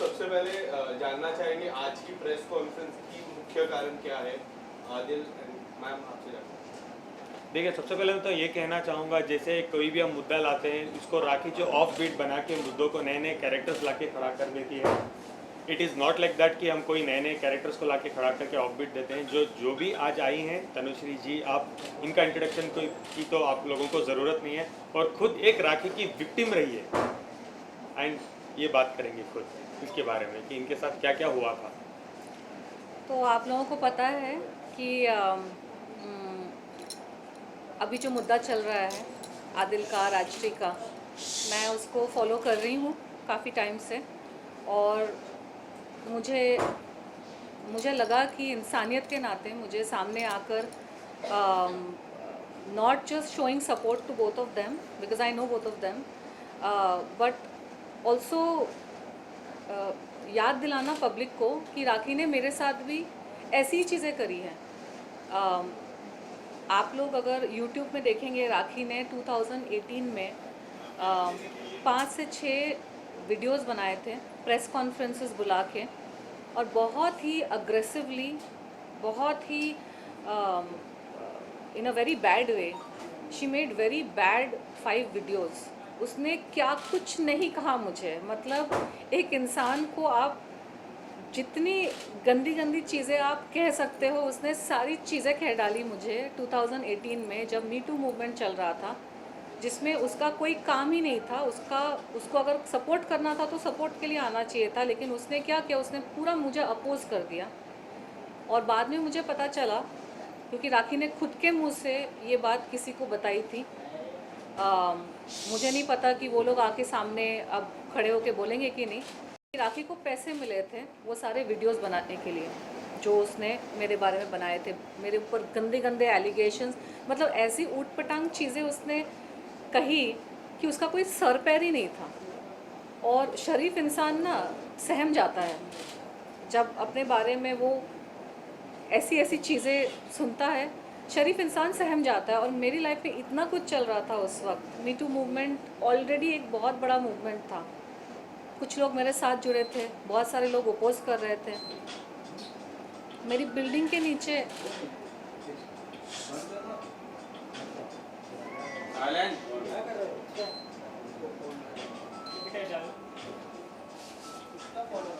सबसे पहले जानना चाहेंगे आज की प्रेस कॉन्फ्रेंस की मुख्य कारण क्या है? आदिल मैम आपसे जानना। देखिए, सबसे पहले मैं तो ये कहना चाहूँगा, जैसे कोई भी हम मुद्दा लाते हैं, इसको राखी जो ऑफ बीट बना के मुद्दों को नए नए कैरेक्टर्स ला के खड़ा कर देती है। It is not like that कि हम कोई नए नए कैरेक्टर्स को ला के खड़ा करके ऑफ बीट देते हैं। जो भी आज आई हैं, तनुश्री जी, आप इनका इंट्रोडक्शन की तो आप लोगों को ज़रूरत नहीं है, और खुद एक राखी की विक्टिम रही है। एंड ये बात करेंगे खुद इसके बारे में कि इनके साथ क्या क्या हुआ था। तो आप लोगों को पता है कि अभी जो मुद्दा चल रहा है आदिल का, राजश्री का, मैं उसको फॉलो कर रही हूँ काफ़ी टाइम से। और मुझे लगा कि इंसानियत के नाते मुझे सामने आकर not just showing support to both of them because I know both of them, but also याद दिलाना पब्लिक को कि राखी ने मेरे साथ भी ऐसी ही चीज़ें करी हैं। आप लोग अगर YouTube में देखेंगे, राखी ने 2018 में 5 से 6 वीडियोस बनाए थे प्रेस कॉन्फ्रेंसेस बुला के, और बहुत ही अग्रेसिवली, बहुत ही in a very bad way she made very bad 5 videos. उसने क्या कुछ नहीं कहा मुझे, मतलब एक इंसान को आप जितनी गंदी गंदी चीज़ें आप कह सकते हो, उसने सारी चीज़ें कह डाली मुझे 2018 में, जब मी टू मूवमेंट चल रहा था, जिसमें उसका कोई काम ही नहीं था। उसको अगर सपोर्ट करना था तो सपोर्ट के लिए आना चाहिए था, लेकिन उसने क्या किया, उसने पूरा मुझे अपोज कर दिया। और बाद में मुझे पता चला, क्योंकि राखी ने खुद के मुंह से ये बात किसी को बताई थी। मुझे नहीं पता कि वो लोग आके सामने अब खड़े होके बोलेंगे कि नहीं। राखी को पैसे मिले थे वो सारे वीडियोस बनाने के लिए जो उसने मेरे बारे में बनाए थे, मेरे ऊपर गंदे गंदे एलिगेशंस, मतलब ऐसी ऊट पटांग चीज़ें उसने कही कि उसका कोई सर पैर ही नहीं था। और शरीफ इंसान ना सहम जाता है जब अपने बारे में वो ऐसी ऐसी चीज़ें सुनता है। शरीफ इंसान सहम जाता है। और मेरी लाइफ में इतना कुछ चल रहा था उस वक्त। मी टू मूवमेंट ऑलरेडी एक बहुत बड़ा मूवमेंट था, कुछ लोग मेरे साथ जुड़े थे, बहुत सारे लोग अपोज कर रहे थे। मेरी बिल्डिंग के नीचे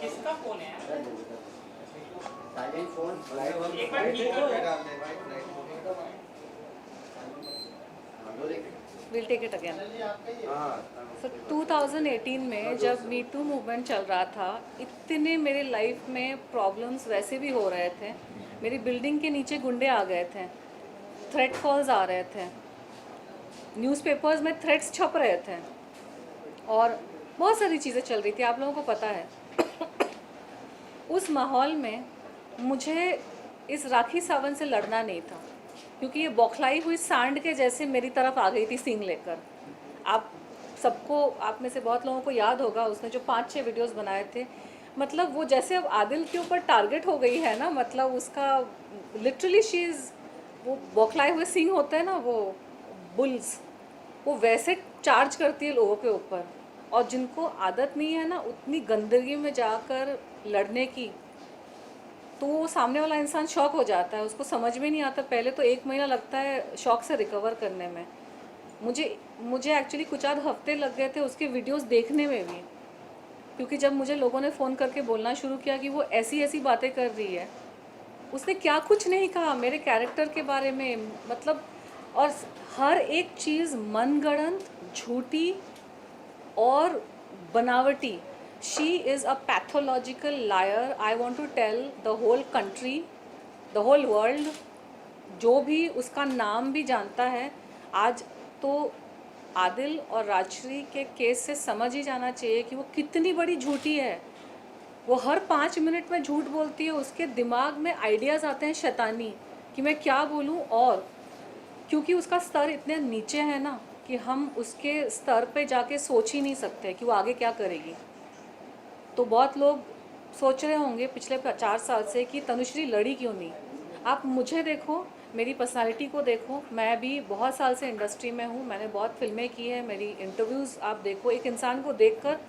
किसका फोन है? साइलेंट फोन एक बार ठीक करो। Will take it again. So 2018 में जब मी टू मूवमेंट चल रहा था, इतने मेरे लाइफ में प्रॉब्लम्स वैसे भी हो रहे थे। मेरी बिल्डिंग के नीचे गुंडे आ गए थे, थ्रेट कॉल्स आ रहे थे, न्यूज़पेपर्स में थ्रेट्स छप रहे थे, और बहुत सारी चीज़ें चल रही थी, आप लोगों को पता है। उस माहौल में मुझे इस राखी सावंत से लड़ना नहीं था, क्योंकि ये बौखलाई हुई सांड के जैसे मेरी तरफ आ गई थी सींग लेकर। आप सबको, आप में से बहुत लोगों को याद होगा, उसने जो 5-6 वीडियोस बनाए थे, मतलब वो जैसे अब आदिल के ऊपर टारगेट हो गई है ना, मतलब उसका लिटरली शी इज़, वो बौखलाए हुए सींग होते हैं ना, वो बुल्स, वो वैसे चार्ज करती है लोगों के ऊपर। और जिनको आदत नहीं है ना उतनी गंदगी में जाकर लड़ने की, तो वो सामने वाला इंसान शॉक हो जाता है, उसको समझ में नहीं आता। पहले तो 1 महीना लगता है शॉक से रिकवर करने में। मुझे एक्चुअली कुछ आध हफ्ते लग गए थे उसके वीडियोस देखने में भी, क्योंकि जब मुझे लोगों ने फ़ोन करके बोलना शुरू किया कि वो ऐसी ऐसी बातें कर रही है। उसने क्या कुछ नहीं कहा मेरे कैरेक्टर के बारे में, मतलब, और हर एक चीज़ मनगढ़ंत, झूठी और बनावटी। She is a pathological liar. I want to tell the whole country, the whole world, जो भी उसका नाम भी जानता है आज, तो आदिल और राजश्री के केस से समझ ही जाना चाहिए कि वो कितनी बड़ी झूठी है। वो हर 5 मिनट में झूठ बोलती है, उसके दिमाग में आइडियाज़ आते हैं शैतानी कि मैं क्या बोलूं। और क्योंकि उसका स्तर इतने नीचे है ना कि हम उसके स्तर पे जाके सोच ही नहीं सकते कि वो आगे क्या करेगी। तो बहुत लोग सोच रहे होंगे पिछले 4 साल से कि तनुश्री लड़ी क्यों नहीं। आप मुझे देखो, मेरी पर्सनालिटी को देखो, मैं भी बहुत साल से इंडस्ट्री में हूँ, मैंने बहुत फिल्में की है, मेरी इंटरव्यूज़ आप देखो। एक इंसान को देखकर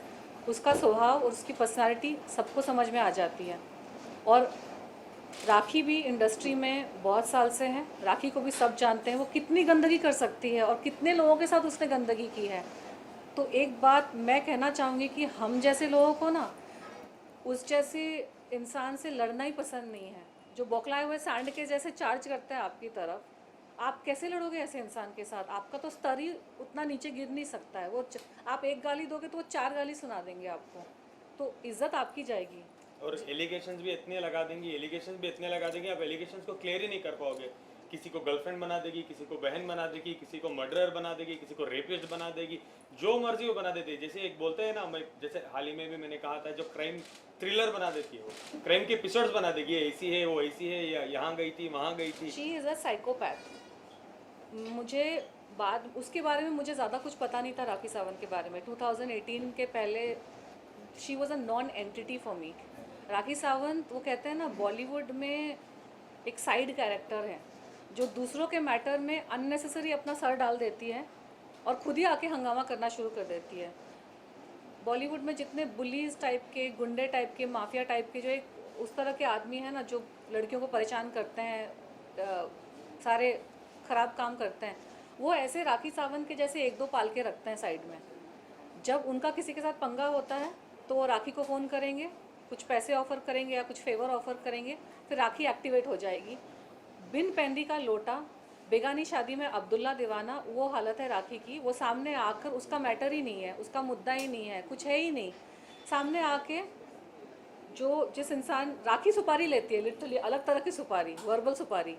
उसका स्वभाव और उसकी पर्सनालिटी सबको समझ में आ जाती है। और राखी भी इंडस्ट्री में बहुत साल से है, राखी को भी सब जानते हैं वो कितनी गंदगी कर सकती है और कितने लोगों के साथ उसने गंदगी की है। तो एक बात मैं कहना चाहूँगी कि हम जैसे लोगों को ना उस जैसे इंसान से लड़ना ही पसंद नहीं है, जो बौखलाए हुए सांड के जैसे चार्ज करता है आपकी तरफ। आप कैसे लड़ोगे ऐसे इंसान के साथ? आपका तो स्तर ही उतना नीचे गिर नहीं सकता है। आप एक गाली दोगे तो वो 4 गाली सुना देंगे आपको, तो इज्जत आपकी जाएगी। और एलिगेशंस भी इतने लगा देंगी, आप एलिगेशंस को क्लियर ही नहीं कर पाओगे। किसी को गर्लफ्रेंड बना देगी, किसी को बहन बना देगी, किसी को मर्डरर बना देगी, किसी को रेपिस्ट बना देगी, जो मर्जी वो बना देती है। जैसे एक बोलते हैं ना, मैं जैसे हाल ही में भी मैंने कहा था, जो क्राइम थ्रिलर बना देती है, वो क्राइम के एपिसोड्स बना देगी, ऐसी है वो ऐसी है, या यहाँ गई थी वहाँ गई थी। She is a psychopath. मुझे बाद उसके बारे में मुझे ज़्यादा कुछ पता नहीं था राखी सावंत के बारे में। 2018 के पहले she was a non entity for me. Rakhi Sawant, वो कहते हैं ना, बॉलीवुड में एक साइड कैरेक्टर है जो दूसरों के मैटर में अननेसेसरी अपना सर डाल देती है और खुद ही आके हंगामा करना शुरू कर देती है। बॉलीवुड में जितने बुलीज टाइप के, गुंडे टाइप के, माफिया टाइप के, जो एक उस तरह के आदमी हैं ना, जो लड़कियों को परेशान करते हैं, सारे ख़राब काम करते हैं, वो ऐसे राखी सावंत के जैसे 1-2 पाल के रखते हैं साइड में। जब उनका किसी के साथ पंगा होता है तो वो राखी को फ़ोन करेंगे, कुछ पैसे ऑफ़र करेंगे या कुछ फेवर ऑफ़र करेंगे, फिर राखी एक्टिवेट हो जाएगी। बिन पैंदी का लोटा, बेगानी शादी में अब्दुल्ला दीवाना, वो हालत है राखी की। वो सामने आकर, उसका मैटर ही नहीं है, उसका मुद्दा ही नहीं है, कुछ है ही नहीं, सामने आके जो जिस इंसान राखी सुपारी लेती है, लिटरली अलग तरह की सुपारी, वर्बल सुपारी।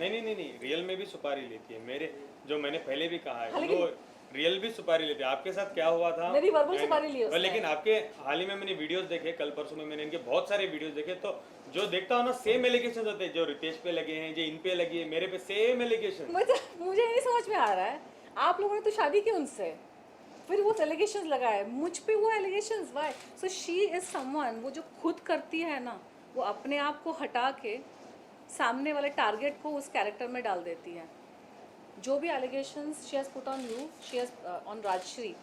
नहीं, रियल में भी सुपारी लेती है। मेरे जो मैंने पहले भी कहा है, हाँ, वो रियल भी सुपारी लेते हैं। आपके साथ क्या हुआ था? मेरी वर्बल सुपारी ली उसने। लेकिन आपके हाल ही में मैंने वीडियोस देखे, कल परसों में मैंने इनके बहुत सारे वीडियोस देखे, तो जो देखता हूँ ना, सेम एलिगेशन होते हैं। जो रितेश पे लगे हैं, जो इन पे लगी है, मेरे पे सेम एलिगेशन। मुझे नहीं समझ में आ रहा है, आप लोगों ने तो शादी की उनसे, फिर वो एलिगेशंस लगाए मुझ पे, वो allegations why? So she is someone, वो जो खुद करती है ना, वो अपने आप को हटा के सामने वाले टारगेट को उस कैरेक्टर में डाल देती है। जो भी allegations she has put on you, she has on Rajshri,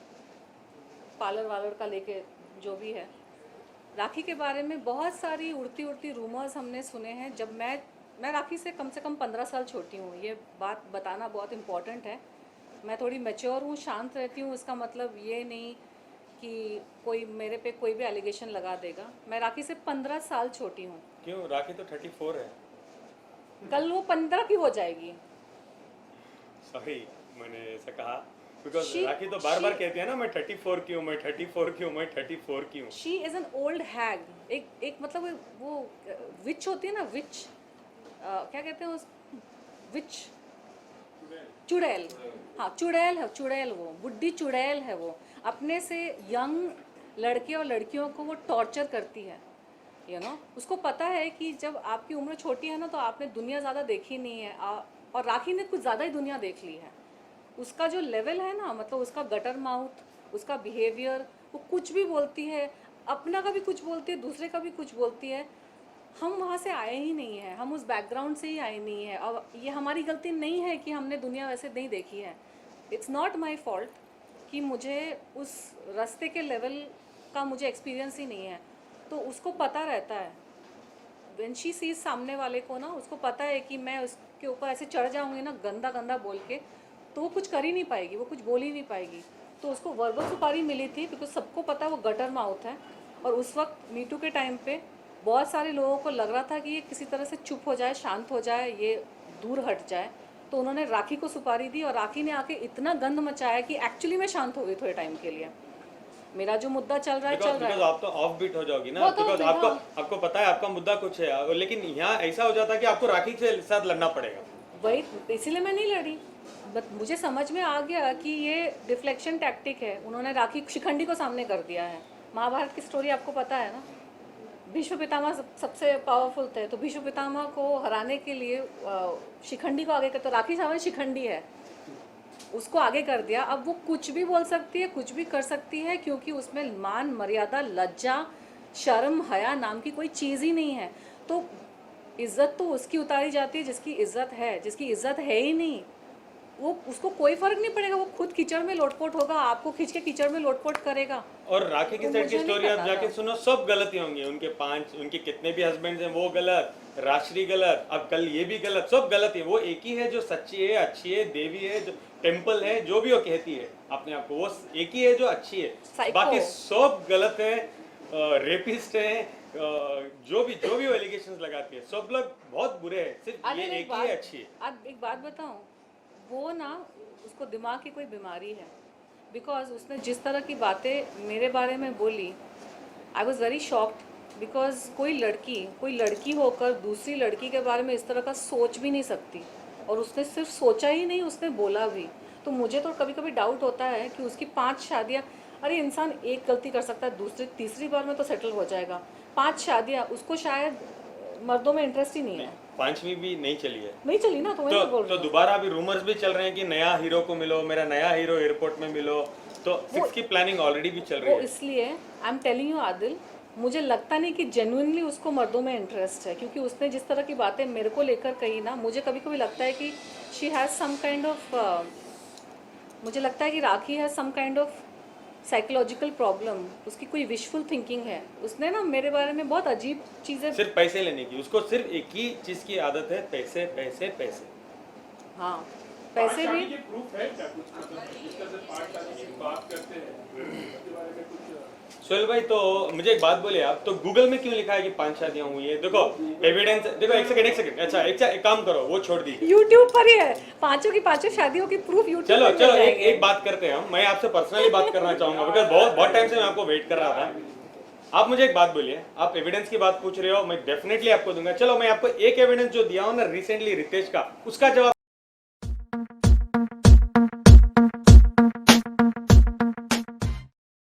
parlour वालर का लेके जो भी है, राखी के बारे में बहुत सारी उड़ती उड़ती रूमर्स हमने सुने हैं। जब मैं राखी से कम 15 साल छोटी हूँ, ये बात बताना बहुत इम्पॉर्टेंट है। मैं थोड़ी मैच्योर हूँ, शांत रहती हूँ, इसका मतलब ये नहीं कि कोई मेरे पे कोई भी एलिगेशन लगा देगा। मैं राखी से 15 साल छोटी हूँ। क्यों? राखी तो 34 है। कल वो 15 की हो जाएगी। सॉरी, मैंने ऐसा कहा बिकॉज राखी तो बार कहती है ना, मैं 34 की हूँ, मैं 34 की हूँ, मैं 34 की हूँ। शी इज़ एन ओल्ड हैग। एक मतलब वो विच होती है ना, विच क्या कहते हैं उस, विच, चुड़ैल। हाँ, चुड़ैल है, चुड़ैल, वो बुढ़ी चुड़ैल है। वो अपने से यंग लड़के और लड़कियों को वो टॉर्चर करती है, यू नो। उसको पता है कि जब आपकी उम्र छोटी है ना, तो आपने दुनिया ज़्यादा देखी नहीं है, और राखी ने कुछ ज़्यादा ही दुनिया देख ली है। उसका जो लेवल है ना, मतलब उसका गटर माउथ, उसका बिहेवियर, वो कुछ भी बोलती है, अपना का भी कुछ बोलती है, दूसरे का भी कुछ बोलती है। हम वहाँ से आए ही नहीं हैं, हम उस बैकग्राउंड से ही आए नहीं हैं, और ये हमारी गलती नहीं है कि हमने दुनिया वैसे नहीं देखी है। इट्स नॉट माई फॉल्ट कि मुझे उस रास्ते के लेवल का मुझे एक्सपीरियंस ही नहीं है। तो उसको पता रहता है, व्हेन शी सीज सामने वाले को ना, उसको पता है कि मैं उसके ऊपर ऐसे चढ़ जाऊँगी ना, गंदा गंदा बोल के, तो वो कुछ कर ही नहीं पाएगी, वो कुछ बोल ही नहीं पाएगी। तो उसको वर्बल सुपारी मिली थी, बिकॉज सबको पता है वो गटर माउथ है। और उस वक्त मीटू के टाइम पे बहुत सारे लोगों को लग रहा था कि ये किसी तरह से चुप हो जाए, शांत हो जाए, ये दूर हट जाए। तो उन्होंने राखी को सुपारी दी, और राखी ने आके इतना गंद मचाया कि एक्चुअली मैं शांत हो गई थोड़े टाइम के लिए। मेरा जो मुद्दा चल रहा है चल रहा है। आप तो ऑफ बीट हो जाओगी ना, बिकॉज आपको पता है आपका मुद्दा कुछ है, लेकिन यहाँ ऐसा हो जाता है कि आपको राखी के साथ लड़ना पड़ेगा। वही, इसीलिए मैं नहीं लड़ी। बट मुझे समझ में आ गया कि ये डिफ्लेक्शन टैक्टिक है। उन्होंने राखी शिखंडी को सामने कर दिया है। महाभारत की स्टोरी आपको पता है ना, भीष्म पितामह सबसे पावरफुल थे, तो भीष्म पितामह को हराने के लिए शिखंडी को आगे कर, तो राखी सावंत शिखंडी है, उसको आगे कर दिया। अब वो कुछ भी बोल सकती है, कुछ भी कर सकती है, क्योंकि उसमें मान, मर्यादा, लज्जा, शर्म, हया नाम की कोई चीज़ ही नहीं है। तो इज्जत तो उसकी उतारी जाती है जिसकी इज्जत है, जिसकी इज्जत है ही नहीं, वो उसको कोई फ़र्क नहीं पड़ेगा। वो खुद कीचड़ में लोटपोट होगा, आपको खींच के कीचड़ में लोटपोट करेगा। और राखी की वो साइड की मुझे नहीं स्टोरी आप पता जाके था। सुनो, सब गलती होंगी उनके 5, उनके कितने भी हस्बैंड हैं वो गलत, राश्री गलत, अब कल ये भी गलत, सब गलत है। वो एक ही है जो सच्ची है, अच्छी है, देवी है, जो टेम्पल है, जो भी वो कहती है अपने आप को, वो एक ही है जो अच्छी है, Psycho। बाकी सब गलत है, रेपिस्ट है, जो भी वो एलिगेशंस लगाती है, सब लोग बहुत बुरे हैं, सिर्फ ये आदिल, एक ही है अच्छी है। अब एक बात बताऊं, वो ना उसको दिमाग की कोई बीमारी है, बिकॉज उसने जिस तरह की बातें मेरे बारे में बोली, I was very shocked, because कोई लड़की होकर दूसरी लड़की के बारे में इस तरह का सोच भी नहीं सकती, और उसने सिर्फ सोचा ही नहीं, उसने बोला भी। तो मुझे तो कभी कभी डाउट होता है कि उसकी 5 शादियाँ, अरे इंसान एक गलती कर सकता है, दूसरी तीसरी बार में तो सेटल हो जाएगा, 5 शादियाँ, उसको शायद मर्दों में इंटरेस्ट ही नहीं है। 5वीं भी नहीं चली है नहीं चली ना, तो वही तो बोल तो रही हूँ। दोबारा अभी रूमर्स भी चल रहे हैं कि नया हीरो को मिलो, मेरा नया हीरो एयरपोर्ट में मिलो, तो 6 की प्लानिंग ऑलरेडी भी चल रही वो है। इसलिए I am telling you Adil, मुझे लगता नहीं कि जेन्युइनली उसको मर्दों में इंटरेस्ट है, क्योंकि उसने जिस तरह की बातें मेरे को लेकर कही ना, मुझे कभी कभी लगता है कि she has some kind of, मुझे लगता है कि Rakhi has some kind of psychological problem, उसकी कोई विशफुल थिंकिंग है। उसने ना मेरे बारे में बहुत अजीब चीज़ें, सिर्फ पैसे लेने की, उसको सिर्फ एक ही चीज की आदत है, पैसे पैसे पैसे। हाँ पैसे भी, प्रूफ है क्या कुछ, मतलब जिस तरह से 5 शादी की बात करते हैं उसके बारे में कुछ? सोहेल भाई, तो मुझे एक बात बोलिए आप, तो गूगल में क्यों लिखा है कि 5 शादियां हुई है? देखो एविडेंस, देखो एक सेकंड, अच्छा एक काम करो, वो छोड़ दीजिए, यूट्यूब पर ही है, पांचों की पांचों शादियों की प्रूफ यूट्यूब चलो पर मिल चलो एक जाएंगे। एक बात करते हैं हम, मैं आपसे पर्सनली बात करना चाहूंगा, बिकॉज बहुत टाइम से मैं आपको वेट कर रहा था। आप मुझे एक बात बोलिए, आप एविडेंस की बात पूछ रहे हो, मैं डेफिनेटली आपको दूंगा। चलो मैं आपको एक एविडेंस जो दिया हूं ना रिसेंटली रितेश का, उसका जवाब